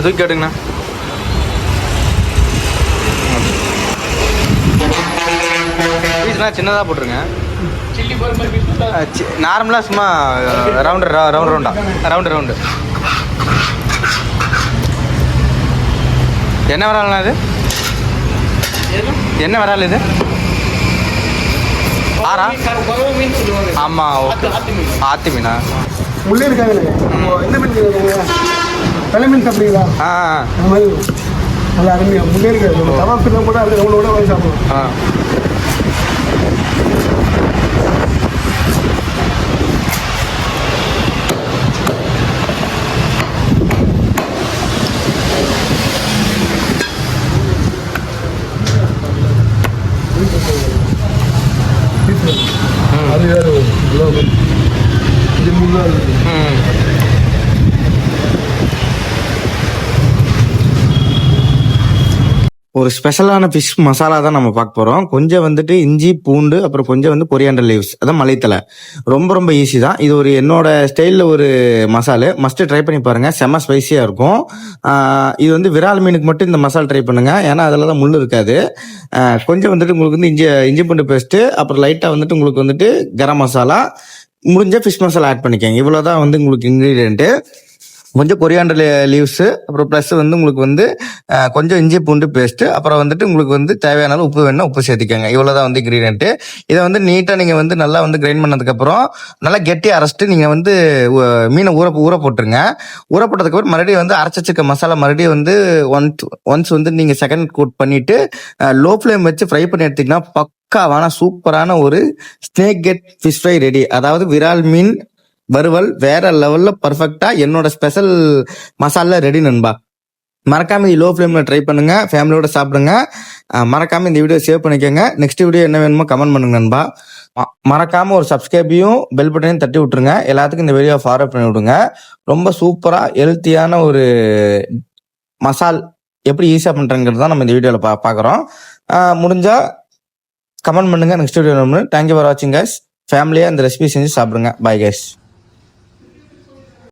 தூக்கி கேட்டுங்கண்ணா. பீஸ்னா சின்னதாக போட்டுருங்க. நார்மலாக சும்மா ரவுண்டு என்ன வராலண்ணா இது? என்ன வரால் இது? ஆறா? ஆமாம், ஓகே. ஆத்தி மீனா? உள்ளே இருக்காங்க. என்ன மீன்? வெள்ளை மீன் சாப்பிடுங்களா? அந்த மாதிரி நல்லா அருமையாக முன்னே இருக்காது. தவா பின்ன கூட அது எவ்வளோ வாங்கி சாப்பிடுவோம். அது வேறு இது முன்னாள் ஒரு ஸ்பெஷலான ஃபிஷ் மசாலா தான் நம்ம பார்க்க போகிறோம். கொஞ்சம் வந்துட்டு இஞ்சி பூண்டு, அப்புறம் கொஞ்சம் வந்து கொரியாண்டர் லீவ்ஸ், அதான் மல்லித்தலை. ரொம்ப ஈஸி தான் இது. ஒரு என்னோட ஸ்டைலில் ஒரு மசாலு மஸ்ட்டு ட்ரை பண்ணி பாருங்கள். செம்ம ஸ்பைஸியாக இருக்கும். இது வந்து விரால் மீனுக்கு மட்டும் இந்த மசாலா ட்ரை பண்ணுங்கள், ஏன்னா அதில் தான் முள் இருக்காது. கொஞ்சம் வந்துட்டு உங்களுக்கு வந்து இஞ்சி பூண்டு பேஸ்ட்டு, அப்புறம் லைட்டாக வந்துட்டு உங்களுக்கு வந்துட்டு கரம் மசாலா, முடிஞ்ச ஃபிஷ் மசாலா ஆட் பண்ணிக்கோங்க. இவ்வளோ தான் வந்து உங்களுக்கு இன்க்ரீடியன்ட்டு. கொஞ்சம் கொரியாண்டர் லீவ்ஸு, அப்புறம் ப்ளஸ் வந்து உங்களுக்கு வந்து கொஞ்சம் இஞ்சி பூண்டு பேஸ்ட்டு, அப்புறம் வந்துட்டு உங்களுக்கு வந்து தேவையான உப்பு வேணுன்னா உப்பு சேர்த்திக்கோங்க. இவ்வளோ தான் வந்து இன்க்ரீடியன்ட்டு. இதை வந்து நீட்டாக நீங்கள் வந்து நல்லா வந்து கிரைண்ட் பண்ணதுக்கப்புறம் நல்லா கெட்டியாக அரைச்சிட்டு நீங்கள் வந்து மீனை ஊற போட்டுருங்க. ஊற போட்டதுக்கப்புறம் மறுபடியும் வந்து அரைச்சி வச்சிருக்க மசாலா மறுபடியும் வந்து ஒன்ஸ் வந்து நீங்கள் செகண்ட் கோட் பண்ணிவிட்டு லோ ஃப்ளேம் வச்சு ஃப்ரை பண்ணி எடுத்திங்கன்னா பக்காவான சூப்பரான ஒரு snake get fish fry ready. அதாவது விரால் மீன் வறுவல் வேற லெவல்ல பர்ஃபெக்டா என்னோட ஸ்பெஷல் மசாலா ரெடி நண்பா. மறக்காம லோ ஃப்ளேம்ல ட்ரை பண்ணுங்க, ஃபேமிலியோட சாப்பிடுங்க. மறக்காம இந்த வீடியோ சேவ் பண்ணிக்கோங்க. நெக்ஸ்ட் வீடியோ என்ன வேணுமோ கமெண்ட் பண்ணுங்க நண்பா. மறக்காம ஒரு சப்ஸ்கிரைபையும் பெல் பட்டனையும் தட்டி விட்டுருங்க. எல்லாத்துக்கும் இந்த வீடியோ ஃபார்வர்ட் பண்ணி விடுங்க. ரொம்ப சூப்பரா ஹெல்த்தியான ஒரு மசால் எப்படி ஈஸியா பண்றங்கிறது தான் நம்ம இந்த வீடியோல பாக்குறோம். முடிஞ்சா கமெண்ட் பண்ணுங்க. Next video. தேங்க்யூ ஃபார் வாட்சிங் கைஸ். ஃபேமிலியா இந்த ரெசிபி செஞ்சு சாப்பிடுங்க. Bye guys.